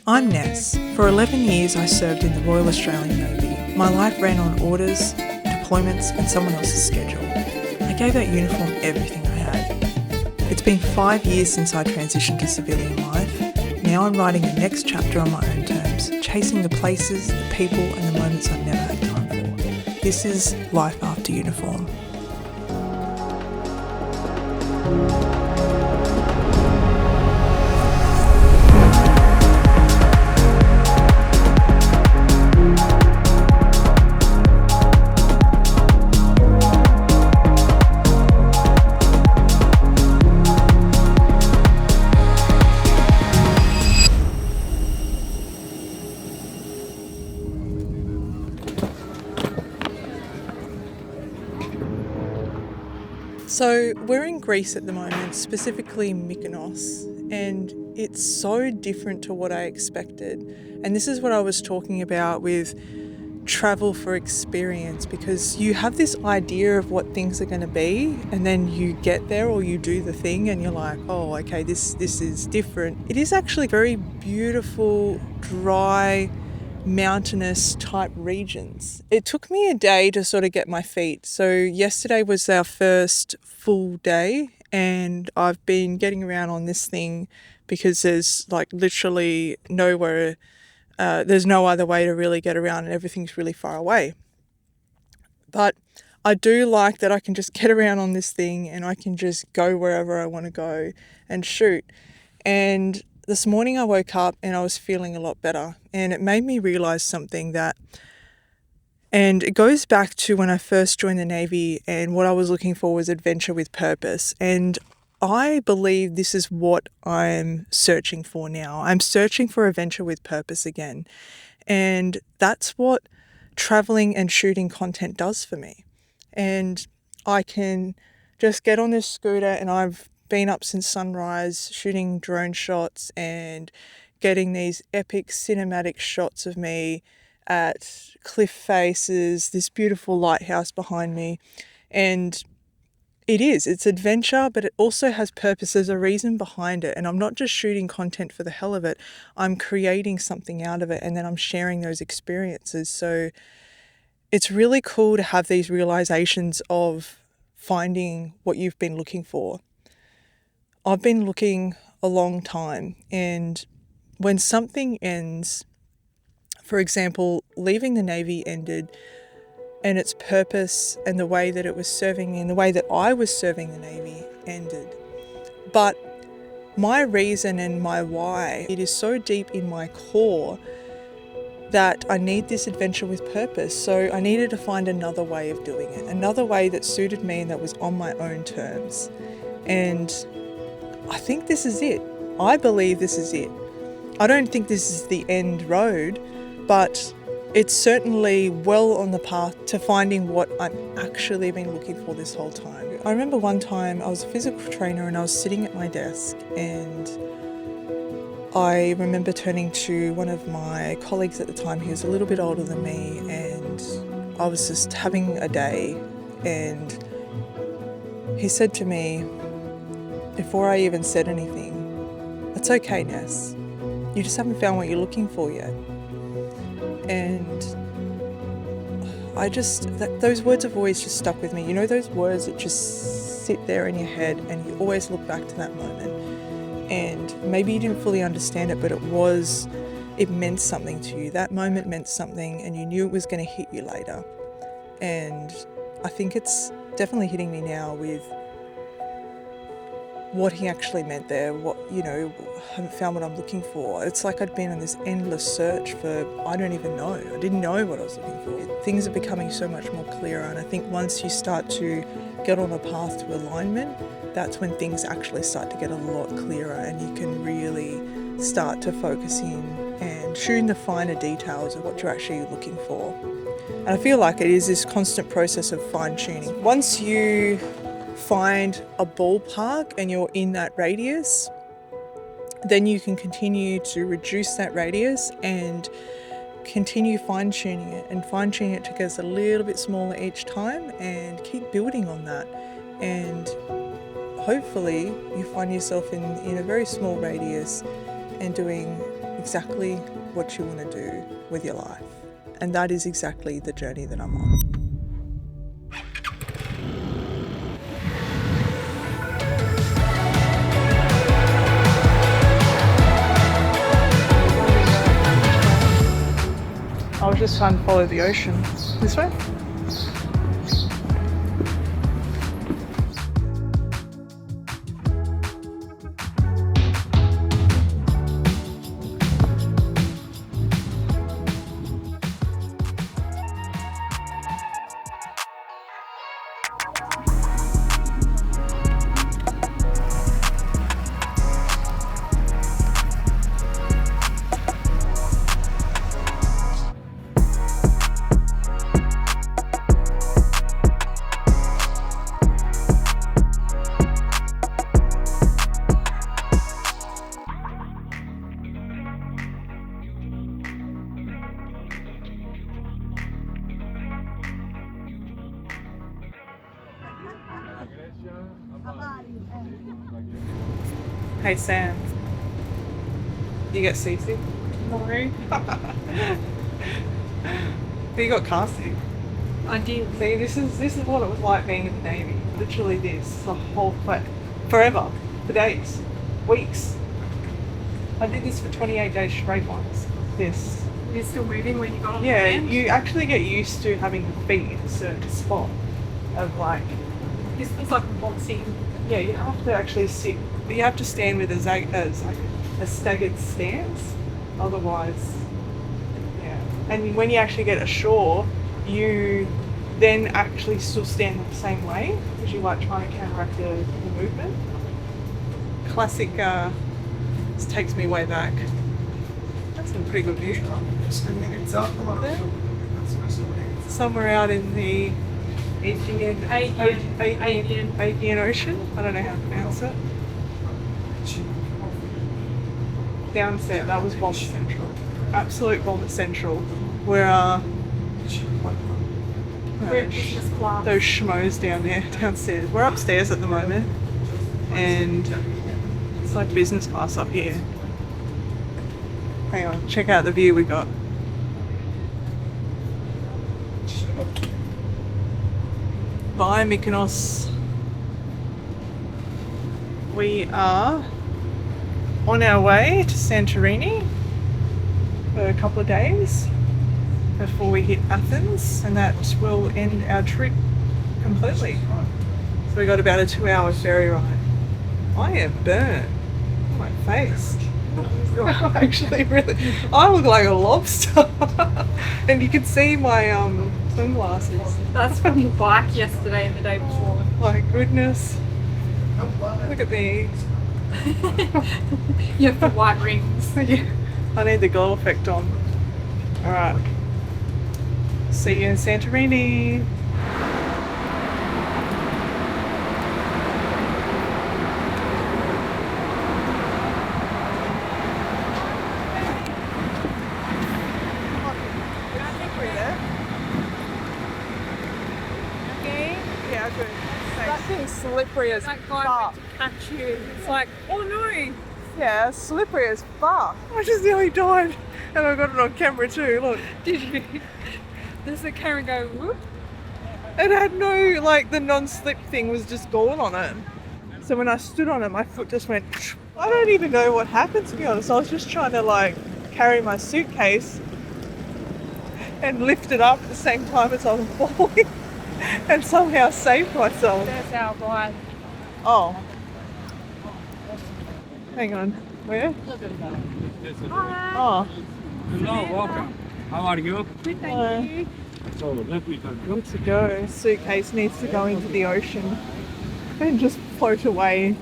I'm Ness. For 11 years I served in the Royal Australian Navy. My life ran on orders, deployments and someone else's schedule. I gave that uniform everything I had. It's been 5 years since I transitioned to civilian life. Now I'm writing the next chapter on my own terms, chasing the places, the people and the moments I've never had time for. This is life after uniform. So we're in Greece at the moment, specifically Mykonos, and it's so different to what I expected. And this is what I was talking about with travel for experience, because you have this idea of what things are going to be, and then you get there or you do the thing and you're like, oh, okay, this is different. It is actually very beautiful, dry, mountainous type regions. It took me a day to sort of get my feet. So yesterday was our first full day and I've been getting around on this thing because there's like literally nowhere, there's no other way to really get around and everything's really far away. But I do like that I can just get around on this thing and I can just go wherever I want to go and shoot. And this morning I woke up and I was feeling a lot better, and it made me realise something and it goes back to when I first joined the Navy, and what I was looking for was adventure with purpose. And I believe this is what I'm searching for now. I'm searching for adventure with purpose again. And that's what travelling and shooting content does for me. And I can just get on this scooter, and I've been up since sunrise shooting drone shots and getting these epic cinematic shots of me at cliff faces, this beautiful lighthouse behind me. And it's adventure, but it also has purpose. There's a reason behind it. And I'm not just shooting content for the hell of it. I'm creating something out of it, and then I'm sharing those experiences. So it's really cool to have these realizations of finding what you've been looking for. I've been looking a long time, and when something ends, for example, leaving the Navy ended, and its purpose and the way that it was serving me and the way that I was serving the Navy ended. But my reason and my why, it is so deep in my core that I need this adventure with purpose. So I needed to find another way of doing it, another way that suited me and that was on my own terms. And I think this is it. I believe this is it. I don't think this is the end road, but it's certainly well on the path to finding what I've actually been looking for this whole time. I remember one time I was a physical trainer and I was sitting at my desk, and I remember turning to one of my colleagues at the time. He was a little bit older than me, and I was just having a day, and he said to me, before I even said anything, "It's okay, Ness. You just haven't found what you're looking for yet." And those words have always just stuck with me. You know, those words that just sit there in your head and you always look back to that moment. And maybe you didn't fully understand it, but it meant something to you. That moment meant something, and you knew it was going to hit you later. And I think it's definitely hitting me now with what he actually meant there. Haven't found what I'm looking for. It's like I'd been on this endless search for, I don't even know. I didn't know what I was looking for. Things are becoming so much more clearer, and I think once you start to get on a path to alignment, that's when things actually start to get a lot clearer, and you can really start to focus in and tune the finer details of what you're actually looking for. And I feel like it is this constant process of fine-tuning. Once you find a ballpark and you're in that radius, then you can continue to reduce that radius and continue fine-tuning it, and fine-tuning it to get a little bit smaller each time, and keep building on that. And hopefully you find yourself in a very small radius and doing exactly what you want to do with your life. And that is exactly the journey that I'm on. I was just trying to follow the ocean. This way? Hey Sam, you get seasick? No, But you got car sick. I did. See, this is what it was like being in the Navy. Literally this, the whole forever, for days, weeks. I did this for 28 days straight once. This. You're still moving when you got on Yeah, the land? you actually get used to having your feet in a certain spot of like, This was like boxing. yeah, you have to actually sit, you have to stand with a staggered stance, otherwise, yeah. And when you actually get ashore, you then actually still stand the same way, because you're like trying to counteract the movement. Classic, this takes me way back. That's some pretty good view. Somewhere out in the Aegean Ocean. I don't know how to pronounce it. Downset, that was Vomit Central. Absolute Vomit Central. Where We're business class. those schmoes downstairs. We're upstairs at the moment, and it's like business class up here. Hang on, check out the view we got. Bye Mykonos. We are on our way to Santorini for a couple of days before we hit Athens, and that will end our trip completely. So we got about a 2-hour ferry ride. I am burnt on my face. Actually, really, I look like a lobster, and you can see my sunglasses. That's from the bike yesterday and the day before. My goodness, look at me. You have the white rings. Yeah, I need the glow effect on. All right, see you in Santorini. Okay. Yeah, good. That thing's slippery as That guy fuck. went to catch you. It's like, oh no. Yeah, slippery as fuck. I just nearly died, and I got it on camera too. Look, Did you? Does the camera go whoop? it had no, like, the non-slip thing was just gone on it. So when I stood on it, my foot just went. I don't even know what happened, to be honest. I was just trying to like carry my suitcase and lift it up at the same time as I was falling, and somehow saved myself. There's our ride. Oh, hang on, where? Hi. Oh, Hello, welcome. How are you? Good, Hello. thank you. So let me come. good to go. Suitcase needs to go into the ocean and just float away.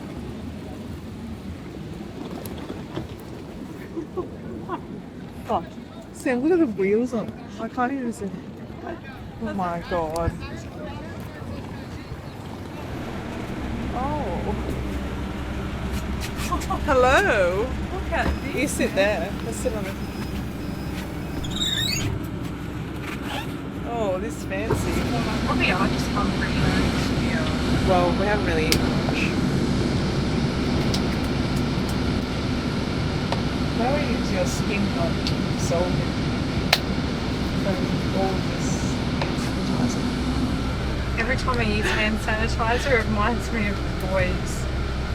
Oh, Sam, look at the wheels on. I can't even see. Oh my god. Oh. Hello. Look at this. You sit there. Let's sit on it. Oh, this is fancy. Probably are just hungry. Yeah. Well, we haven't really eaten much. how is your skin not absorbing from all this sanitizer? Every time I use hand sanitizer, it reminds me of the boys.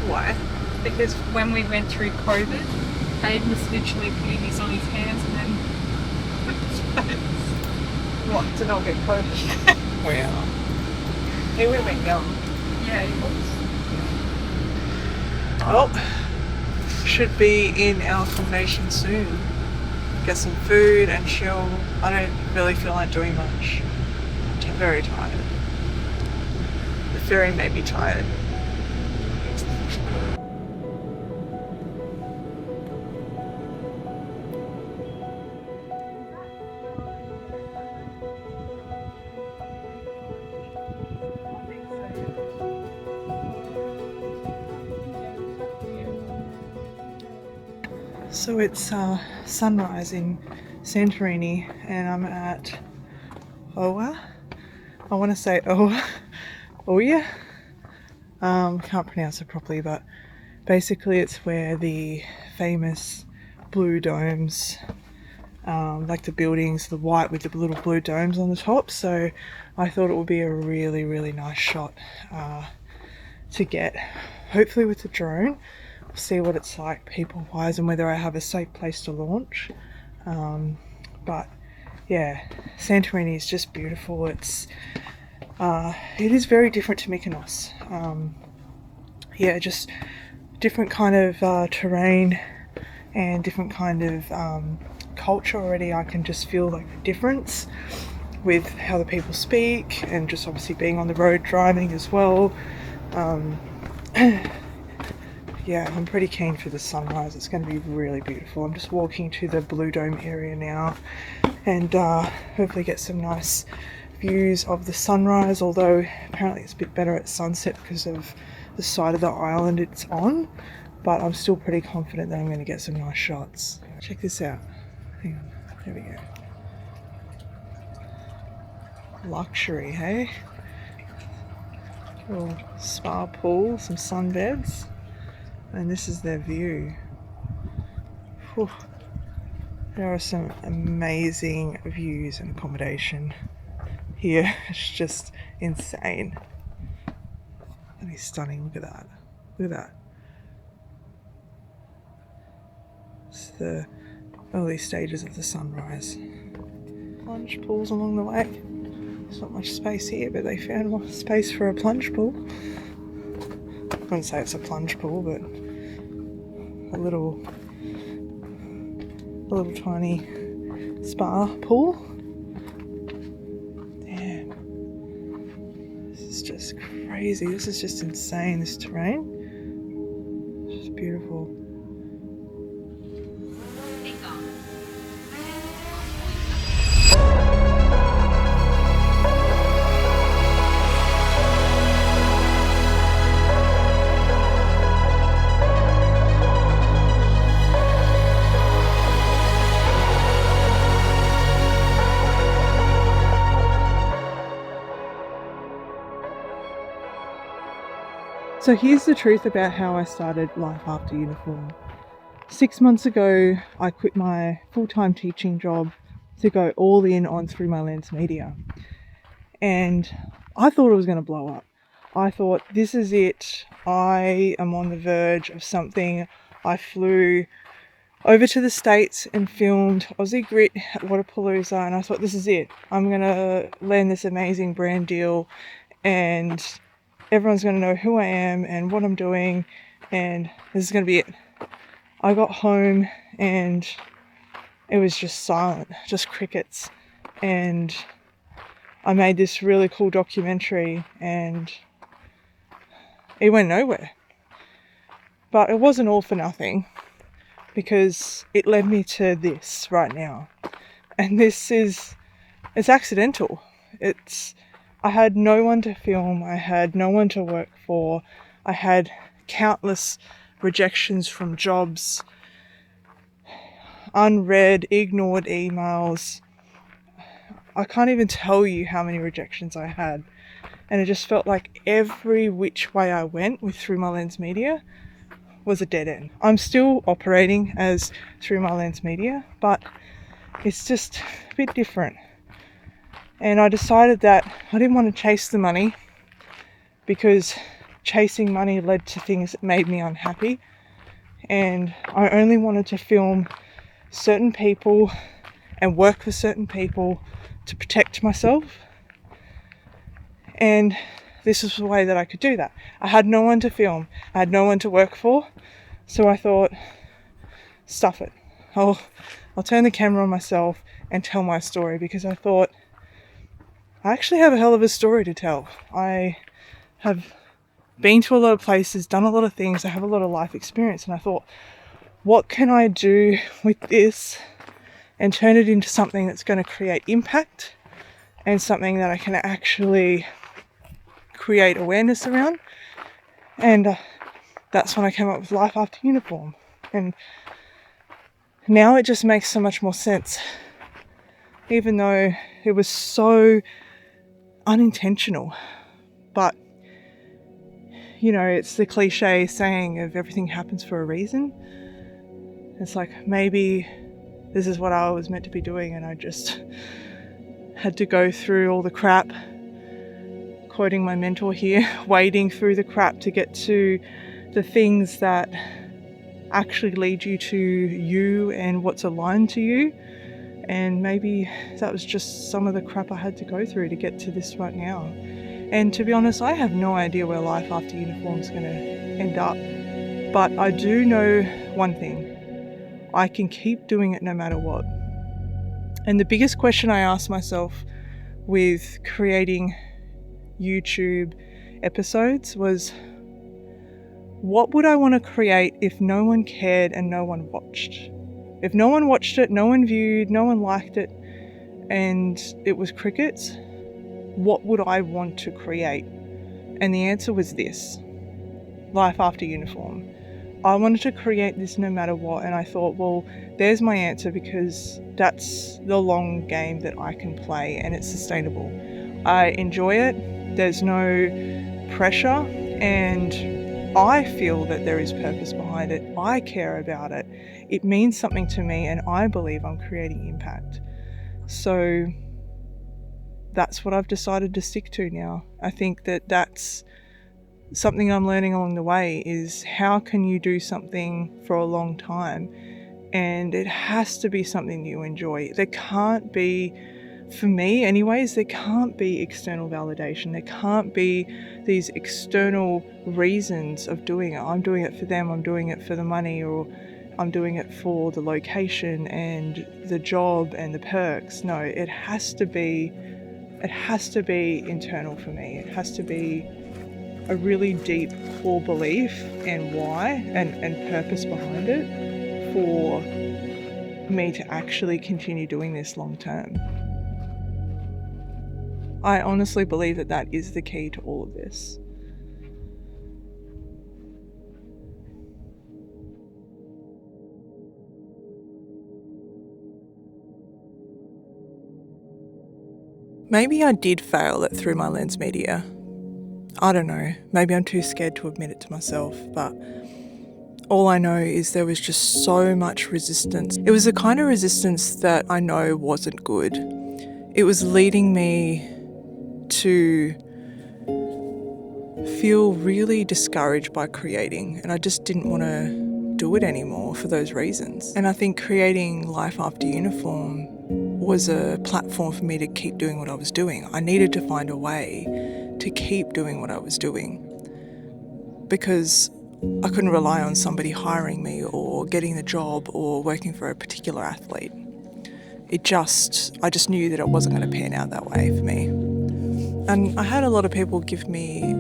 Why? Because when we went through COVID, Aiden was literally putting his on his hands and then What, to not get COVID? Wow. He would have been young. yeah, he was. Well, should be in our accommodation soon. Get some food and chill. I don't really feel like doing much. I'm very tired. The ferry made me tired. So it's sunrise in Santorini and I'm at Oa. I want to say Oya. Can't pronounce it properly, but basically it's where the famous blue domes, like the buildings, the white with the little blue domes on the top. So I thought it would be a really, really nice shot to get, hopefully with the drone. See what it's like people wise and whether I have a safe place to launch. But yeah, Santorini is just beautiful. It is very different to Mykonos. Yeah, just different kind of terrain and different kind of culture already. I can just feel like the difference with how the people speak and just obviously being on the road driving as well. Yeah, I'm pretty keen for the sunrise. It's going to be really beautiful. I'm just walking to the Blue Dome area now and hopefully get some nice views of the sunrise, although apparently it's a bit better at sunset because of the side of the island it's on, but I'm still pretty confident that I'm going to get some nice shots. Check this out. Hang on. There we go. Luxury, hey? Little spa pool, some sunbeds. And this is their view. Whew. There are some amazing views and accommodation here. It's just insane. And it's stunning. Look at that. Look at that. It's the early stages of the sunrise. Plunge pools along the way. There's not much space here, but they found more space for a plunge pool. I wouldn't say it's a plunge pool, but a little tiny spa pool. Damn. This is just crazy. This is just insane, this terrain. It's just beautiful. So here's the truth about how I started life after uniform. 6 months ago, I quit my full-time teaching job to go all in on Through My Lens Media. And I thought it was going to blow up. I thought, this is it. I am on the verge of something. I flew over to the States and filmed Aussie Grit at Waterpalooza, and I thought, this is it. I'm going to land this amazing brand deal and everyone's going to know who I am and what I'm doing, and this is going to be it. I got home and it was just silent, just crickets, and I made this really cool documentary and it went nowhere. But it wasn't all for nothing, because it led me to this right now. And it's accidental. I had no one to film, I had no one to work for, I had countless rejections from jobs, unread, ignored emails. I can't even tell you how many rejections I had. And it just felt like every which way I went with Through My Lens Media was a dead end. I'm still operating as Through My Lens Media, but it's just a bit different. And I decided that I didn't want to chase the money, because chasing money led to things that made me unhappy. And I only wanted to film certain people and work for certain people to protect myself. And this was the way that I could do that. I had no one to film. I had no one to work for. So I thought, stuff it. I'll turn the camera on myself and tell my story, because I thought, I actually have a hell of a story to tell. I have been to a lot of places, done a lot of things. I have a lot of life experience. And I thought, what can I do with this and turn it into something that's going to create impact and something that I can actually create awareness around? And that's when I came up with Life After Uniform. And now it just makes so much more sense, even though it was so unintentional. But you know, it's the cliche saying of everything happens for a reason. It's like, maybe this is what I was meant to be doing, and I just had to go through all the crap, quoting my mentor here, wading through the crap to get to the things that actually lead you to you and what's aligned to you. And maybe that was just some of the crap I had to go through to get to this right now. And to be honest, I have no idea where Life After Uniform is going to end up. But I do know one thing. I can keep doing it no matter what. And the biggest question I asked myself with creating YouTube episodes was, what would I want to create if no one cared and no one watched? If no one watched it, no one viewed, no one liked it, and it was crickets, what would I want to create? And the answer was this: Life After Uniform. I wanted to create this no matter what, and I thought, well, there's my answer, because that's the long game that I can play and it's sustainable. I enjoy it, there's no pressure, and I feel that there is purpose behind it. I care about it. It means something to me, and I believe I'm creating impact. So that's what I've decided to stick to now. I think that that's something I'm learning along the way, is how can you do something for a long time, and it has to be something you enjoy. There can't be, for me anyways, there can't be external validation. There can't be these external reasons of doing it. I'm doing it for them, I'm doing it for the money, or I'm doing it for the location and the job and the perks. No, it has to be internal for me. It has to be a really deep core belief and why and purpose behind it for me to actually continue doing this long term. I honestly believe that that is the key to all of this. Maybe I did fail at Through My Lens Media. I don't know, maybe I'm too scared to admit it to myself, but all I know is there was just so much resistance. It was the kind of resistance that I know wasn't good. It was leading me to feel really discouraged by creating, and I just didn't want to do it anymore for those reasons. And I think creating Life After Uniform was a platform for me to keep doing what I was doing. I needed to find a way to keep doing what I was doing, because I couldn't rely on somebody hiring me or getting the job or working for a particular athlete. I just knew that it wasn't going to pan out that way for me. And I had a lot of people give me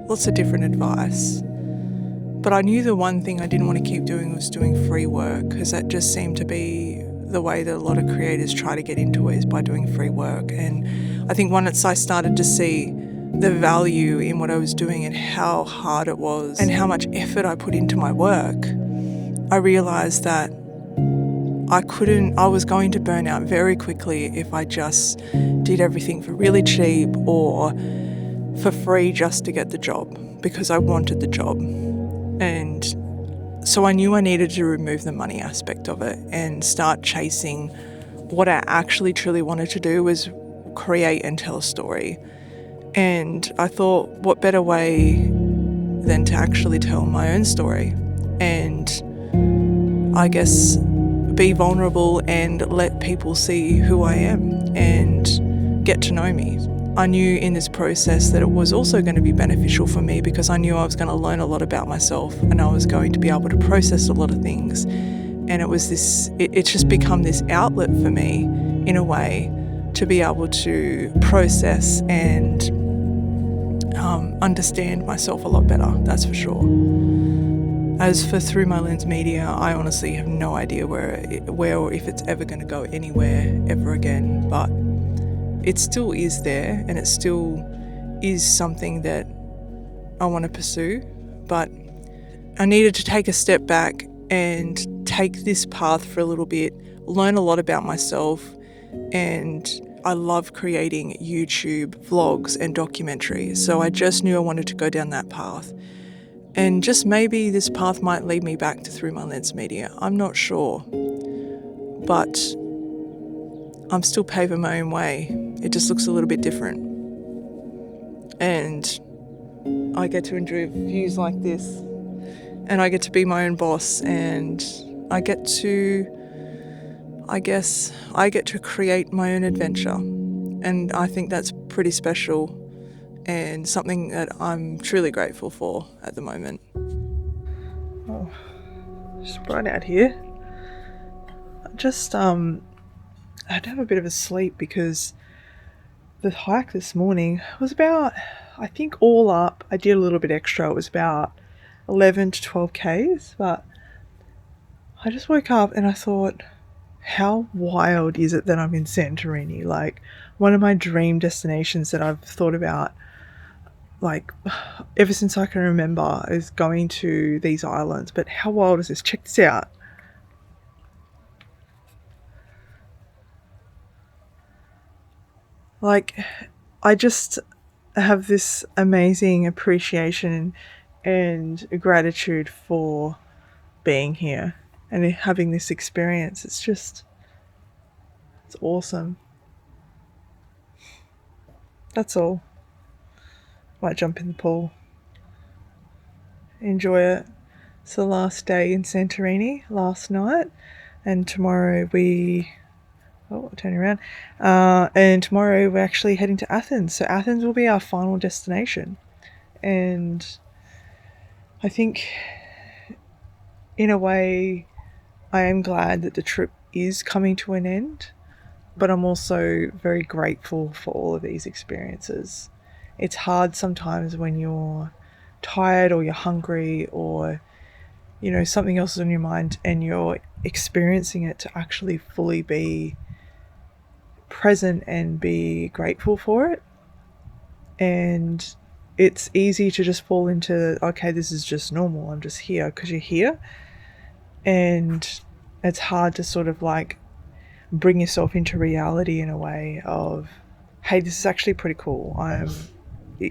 lots of different advice, but I knew the one thing I didn't want to keep doing was doing free work, because that just seemed to be the way that a lot of creators try to get into it, is by doing free work. And I think once I started to see the value in what I was doing and how hard it was and how much effort I put into my work, I realised that I was going to burn out very quickly if I just did everything for really cheap or for free just to get the job, because I wanted the job. And So I knew I needed to remove the money aspect of it and start chasing what I actually truly wanted to do was create and tell a story. And I thought, what better way than to actually tell my own story and I guess be vulnerable and let people see who I am and get to know me. I knew in this process that it was also going to be beneficial for me because I knew I was going to learn a lot about myself and I was going to be able to process a lot of things. And it was it's just become this outlet for me in a way to be able to process and understand myself a lot better, that's for sure. As for Through My Lens Media, I honestly have no idea where or if it's ever going to go anywhere ever again, but it still is there and it still is something that I want to pursue. But I needed to take a step back and take this path for a little bit, learn a lot about myself, and I love creating YouTube vlogs and documentaries, so I just knew I wanted to go down that path. And just maybe this path might lead me back to Through My Lens Media. I'm not sure. But I'm still paving my own way. It just looks a little bit different. And I get to enjoy views like this. And I get to be my own boss. And I get to create my own adventure. And I think that's pretty special and something that I'm truly grateful for at the moment. Oh, just bright out here. I'd have a bit of a sleep because the hike this morning was about, I think all up, I did a little bit extra. It was about 11 to 12 Ks, but I just woke up and I thought, how wild is it that I'm in Santorini? Like, one of my dream destinations that I've thought about, like, ever since I can remember is going to these islands. But how wild is this? Check this out. Like, I just have this amazing appreciation and gratitude for being here and having this experience. It's awesome. That's all. Might jump in the pool. Enjoy it. It's the last day in Santorini, last night, and tomorrow turning around. And tomorrow we're actually heading to Athens. So Athens will be our final destination. And I think, in a way, I am glad that the trip is coming to an end, but I'm also very grateful for all of these experiences. It's hard sometimes when you're tired or you're hungry or, something else is on your mind and you're experiencing it to actually fully be present and be grateful for it. And it's easy to just fall into, okay, this is just normal, I'm just here because you're here. And it's hard to sort of like bring yourself into reality in a way of, hey, this is actually pretty cool. I'm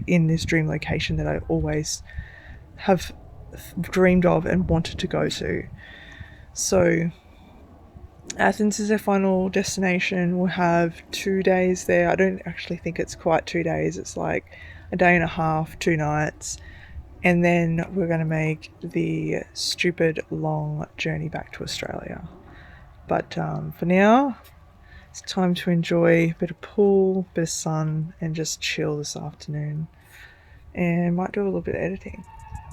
in this dream location that I always have dreamed of and wanted to go to. So Athens is our final destination. We'll have 2 days there. I don't actually think it's quite 2 days. It's like a day and a half, 2 nights. And then we're going to make the stupid long journey back to Australia. But for now, it's time to enjoy a bit of pool, a bit of sun, and just chill this afternoon. And might do a little bit of editing.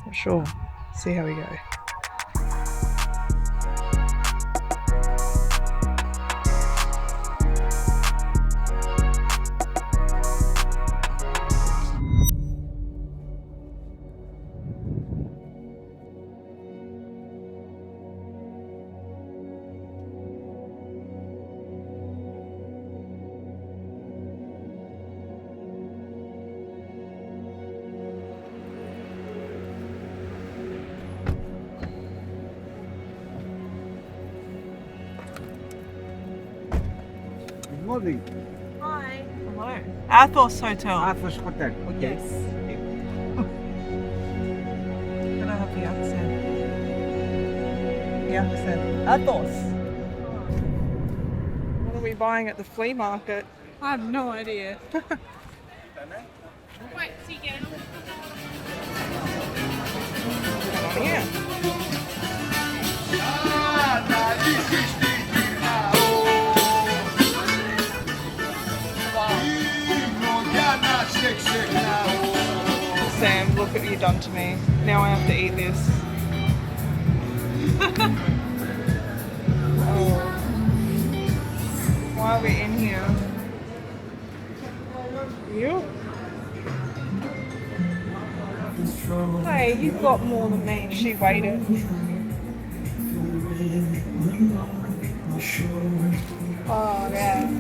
Not sure. See how we go. Good morning. Hi. Hello. Athos Hotel. Athos Hotel. Okay. Can I have the accent? accent. Athos. What are we buying at the flea market? I have no idea. Come on here. Sam, look what you've done to me. Now I have to eat this. Oh. Why are we in here? You? Hey, you've got more than me. She waited. Oh, yeah.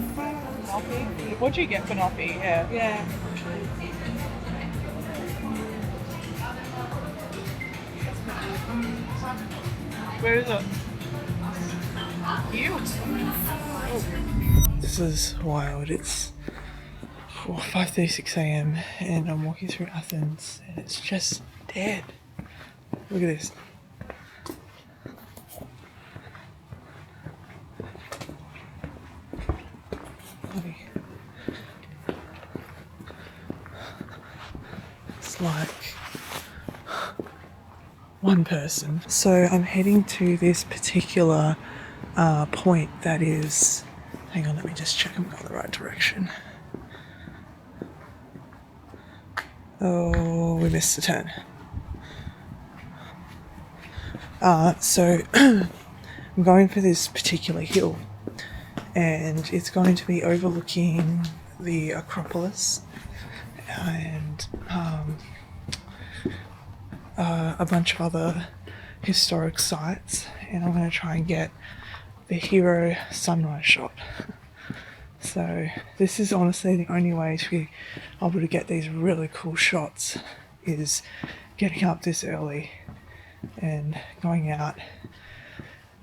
Noppy? What'd you get for Noppy? Yeah. Yeah. Where is it? You. This is wild. It's 5:36 a.m. and I'm walking through Athens and it's just dead. Look at this. It's like one person. So I'm heading to this particular point that is, hang on, let me just check I'm going the right direction. Oh, we missed the turn. So I'm going for this particular hill and it's going to be overlooking the Acropolis and a bunch of other historic sites, and I'm going to try and get the hero sunrise shot. So this is honestly the only way to be able to get these really cool shots, is getting up this early and going out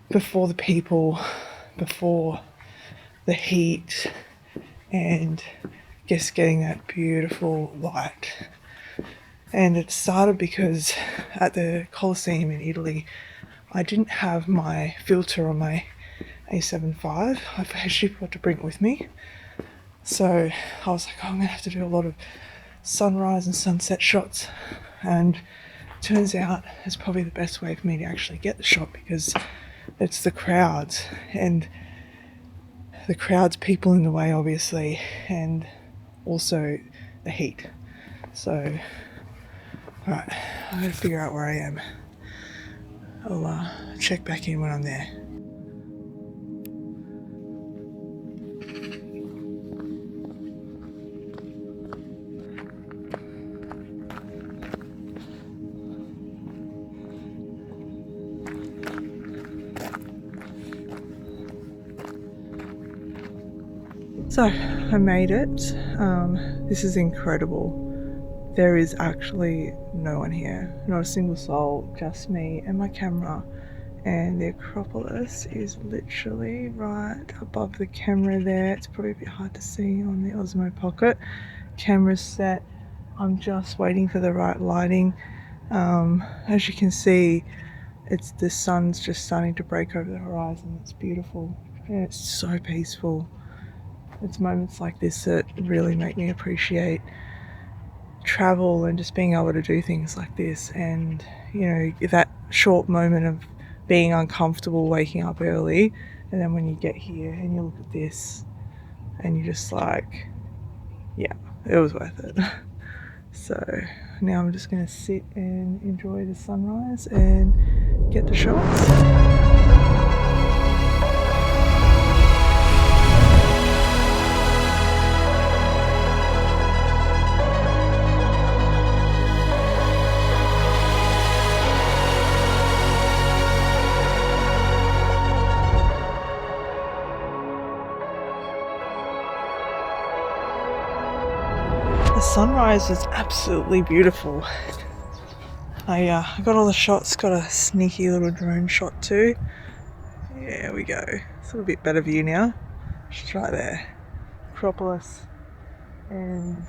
before the people, before the heat, and just getting that beautiful light. And it started because at the Colosseum in Italy, I didn't have my filter on my A7 IV. I've actually got to bring it with me. So I was like, oh, I'm going to have to do a lot of sunrise and sunset shots. And turns out it's probably the best way for me to actually get the shot, because it's the crowds. And the crowd's people in the way, obviously, and also the heat. So, alright, I'm going to figure out where I am. I'll check back in when I'm there. So, I made it. This is incredible. There is actually no one here, not a single soul, just me and my camera. And the Acropolis is literally right above the camera there. It's probably a bit hard to see on the Osmo Pocket. Camera's set. I'm just waiting for the right lighting. As you can see, the sun's just starting to break over the horizon. It's beautiful and it's so peaceful. It's moments like this that really make me appreciate travel and just being able to do things like this. And you know, that short moment of being uncomfortable waking up early, and then when you get here and you look at this and you're just like, yeah, it was worth it. So now I'm just going to sit and enjoy the sunrise and get the shots. The sunrise is absolutely beautiful. I got all the shots, got a sneaky little drone shot too. There we go. It's a little bit better view now. Just right there. Acropolis and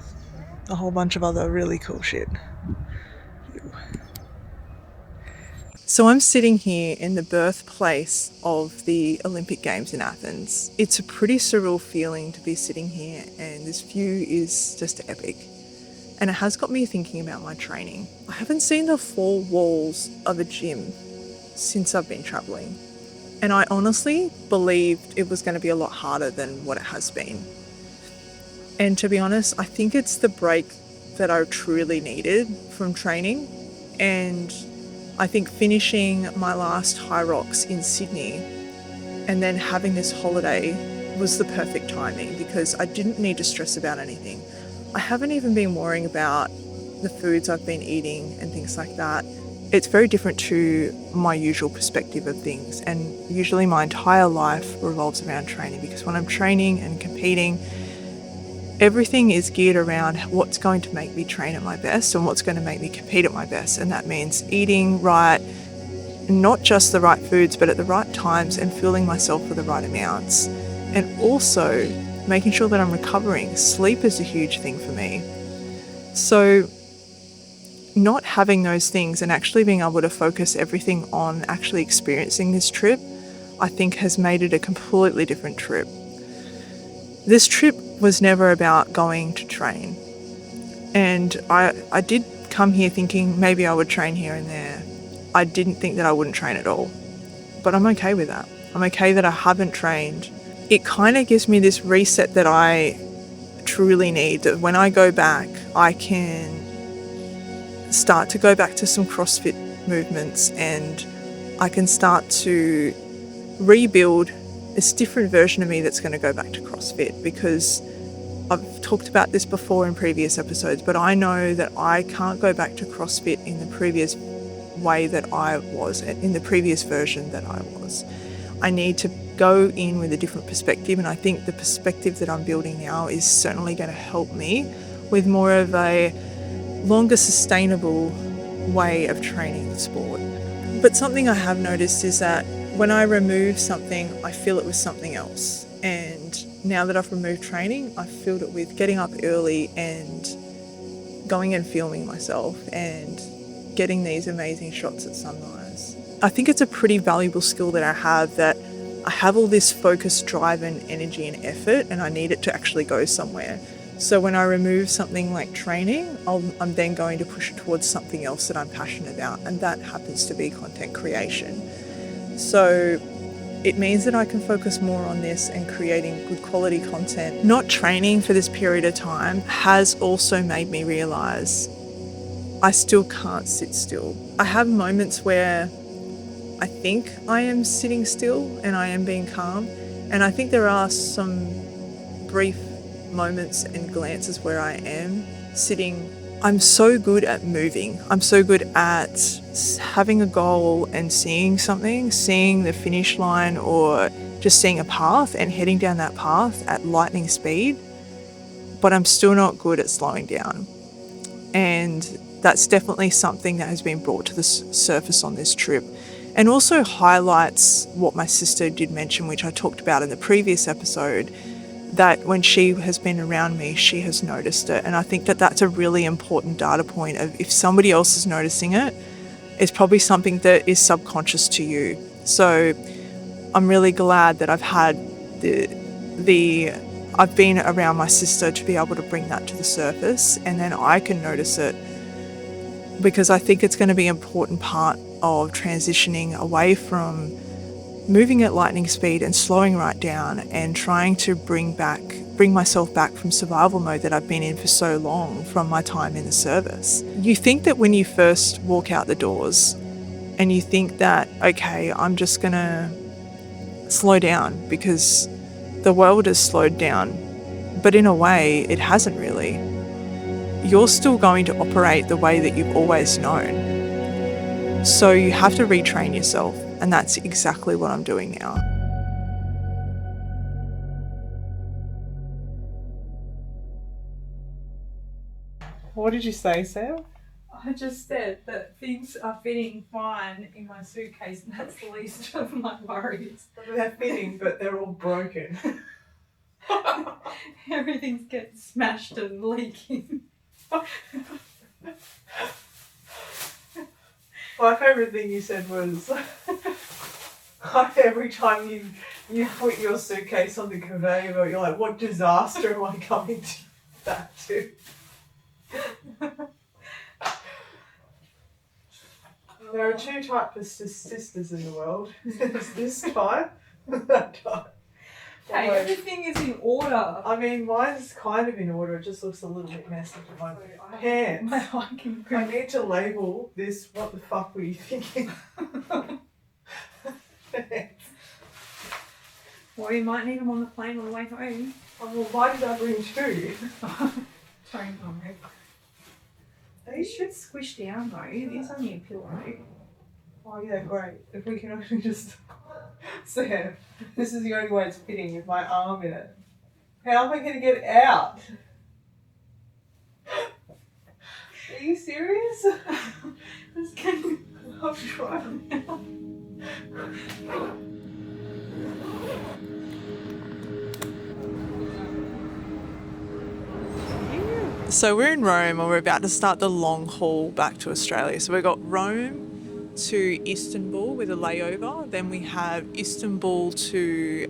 a whole bunch of other really cool shit. So I'm sitting here in the birthplace of the Olympic Games in Athens. It's a pretty surreal feeling to be sitting here, and this view is just epic. And it has got me thinking about my training. I haven't seen the four walls of a gym since I've been travelling. And I honestly believed it was going to be a lot harder than what it has been. And to be honest, I think it's the break that I truly needed from training. And I think finishing my last high rocks in Sydney and then having this holiday was the perfect timing because I didn't need to stress about anything. I haven't even been worrying about the foods I've been eating and things like that. It's very different to my usual perspective of things, and usually my entire life revolves around training because when I'm training and competing, everything is geared around what's going to make me train at my best and what's going to make me compete at my best. And that means eating right, not just the right foods, but at the right times and fueling myself for the right amounts. And also making sure that I'm recovering. Sleep is a huge thing for me. So not having those things and actually being able to focus everything on actually experiencing this trip, I think has made it a completely different trip. This trip was never about going to train. And I did come here thinking maybe I would train here and there. I didn't think that I wouldn't train at all. But I'm okay with that. I'm okay that I haven't trained. It kind of gives me this reset that I truly need. That when I go back, I can start to go back to some CrossFit movements and I can start to rebuild this different version of me that's going to go back to CrossFit, because I've talked about this before in previous episodes, but I know that I can't go back to CrossFit in the previous way that I was, in the previous version that I was. I need to go in with a different perspective, and I think the perspective that I'm building now is certainly going to help me with more of a longer sustainable way of training the sport. But something I have noticed is that when I remove something, I fill it with something else. And now that I've removed training, I've filled it with getting up early and going and filming myself and getting these amazing shots at sunrise. I think it's a pretty valuable skill that I have all this focus, drive and energy and effort, and I need it to actually go somewhere. So when I remove something like training, I'm then going to push it towards something else that I'm passionate about, and that happens to be content creation. So it means that I can focus more on this and creating good quality content. Not training for this period of time has also made me realise I still can't sit still. I have moments where I think I am sitting still and I am being calm, and I think there are some brief moments and glances where I am sitting. I'm so good at moving. I'm so good at having a goal and seeing something, seeing the finish line or just seeing a path and heading down that path at lightning speed, but I'm still not good at slowing down. And that's definitely something that has been brought to the surface on this trip, and also highlights what my sister did mention, which I talked about in the previous episode, that when she has been around me, she has noticed it. And I think that that's a really important data point of if somebody else is noticing it, it's probably something that is subconscious to you. So I'm really glad that I've had I've been around my sister to be able to bring that to the surface, and then I can notice it, because I think it's going to be an important part of transitioning away from moving at lightning speed and slowing right down and trying to bring myself back from survival mode that I've been in for so long from my time in the service. You think that when you first walk out the doors and you think that, okay, I'm just going to slow down because the world has slowed down, but in a way it hasn't really. You're still going to operate the way that you've always known. So you have to retrain yourself, and that's exactly what I'm doing now. What did you say, Sam? I just said that things are fitting fine in my suitcase, and that's the least of my worries. They're fitting, but they're all broken. Everything's getting smashed and leaking. My favourite thing you said was every time you put your suitcase on the conveyor belt, you're like, what disaster am I coming to that to? There are two types of sisters in the world. There's this type and that type. Hey, everything is in order. I mean, mine's kind of in order. It just looks a little bit messy. My pants. My hiking I need to label this. What the fuck were you thinking? Well, you might need them on the plane on the way home. Oh, well, why did I bring two? Sorry, Mum. They should squish down though. It is only a pillow. Oh yeah, great. If we can actually just Sam, this is the only way it's fitting with my arm in it. How am I going to get it out? Are you serious? I'm trying now. So we're in Rome and we're about to start the long haul back to Australia. So we've got Rome to Istanbul with a layover. Then we have Istanbul to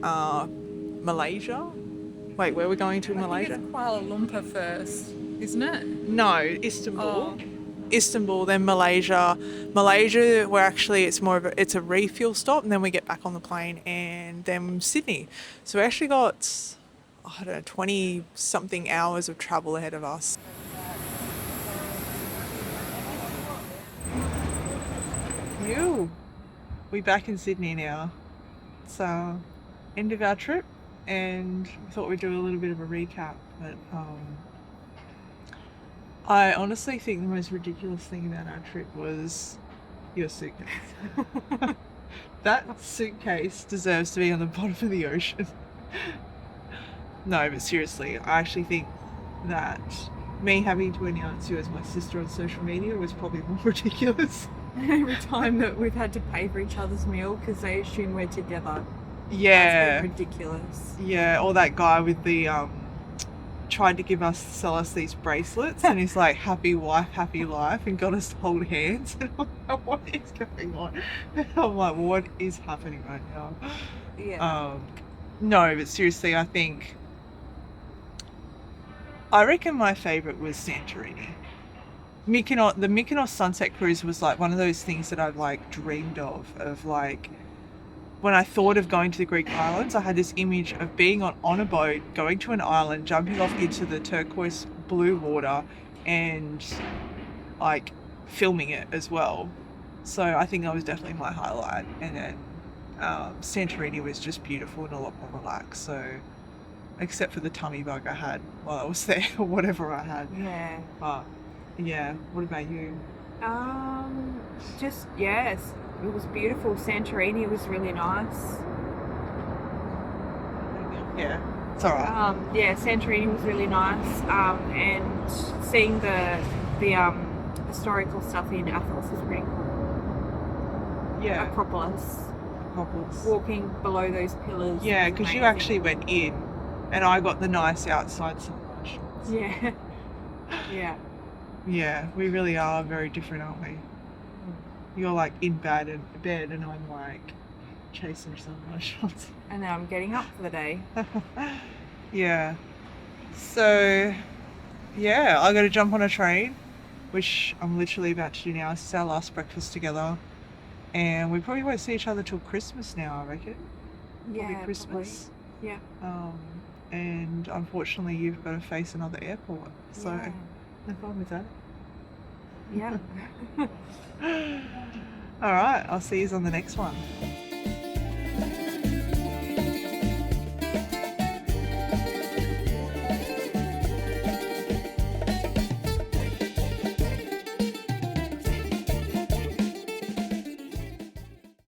Malaysia. Wait, where are we going to Malaysia? I think it's Kuala Lumpur first, isn't it? No, Istanbul. Oh. Istanbul, then Malaysia. Malaysia, it's a refuel stop, and then we get back on the plane, and then Sydney. So we actually got, I don't know, 20 something hours of travel ahead of us. We're back in Sydney now. So, end of our trip, and we thought we'd do a little bit of a recap, but I honestly think the most ridiculous thing about our trip was your suitcase. That suitcase deserves to be on the bottom of the ocean. No, but seriously, I actually think that me having to announce you as my sister on social media was probably more ridiculous. Every time that we've had to pay for each other's meal because they assume we're together. Yeah. That's been ridiculous. Yeah, or that guy with the tried to sell us these bracelets, and he's like, happy wife, happy life, and got us to hold hands. And I'm like, what is going on? And I'm like, what is happening right now? Yeah. No, but seriously, I reckon my favourite was Santorini. The Mykonos Sunset Cruise was like one of those things that I've like dreamed of like, when I thought of going to the Greek islands, I had this image of being on a boat, going to an island, jumping off into the turquoise blue water, and like filming it as well. So I think that was definitely my highlight. And then Santorini was just beautiful and a lot more relaxed. So, except for the tummy bug I had while I was there, or whatever I had. Yeah. But yeah, what about you? Yes. It was beautiful. Santorini was really nice. Yeah, it's alright. Santorini was really nice. And seeing the historical stuff in Athens was pretty cool. Yeah. Acropolis. Acropolis. Walking below those pillars. Yeah, because you actually went in, and I got the nice outside sunlight shots. Yeah. Yeah. Yeah, we really are very different, aren't we? You're like in bed and I'm like chasing sunlight shots. And now I'm getting up for the day. Yeah. So, yeah, I got to jump on a train, which I'm literally about to do now. This is our last breakfast together. And we probably won't see each other till Christmas now, I reckon. Probably Christmas. Probably. Yeah. And unfortunately you've got to face another airport. So, no fun with that. Yeah. All right, I'll see you on the next one.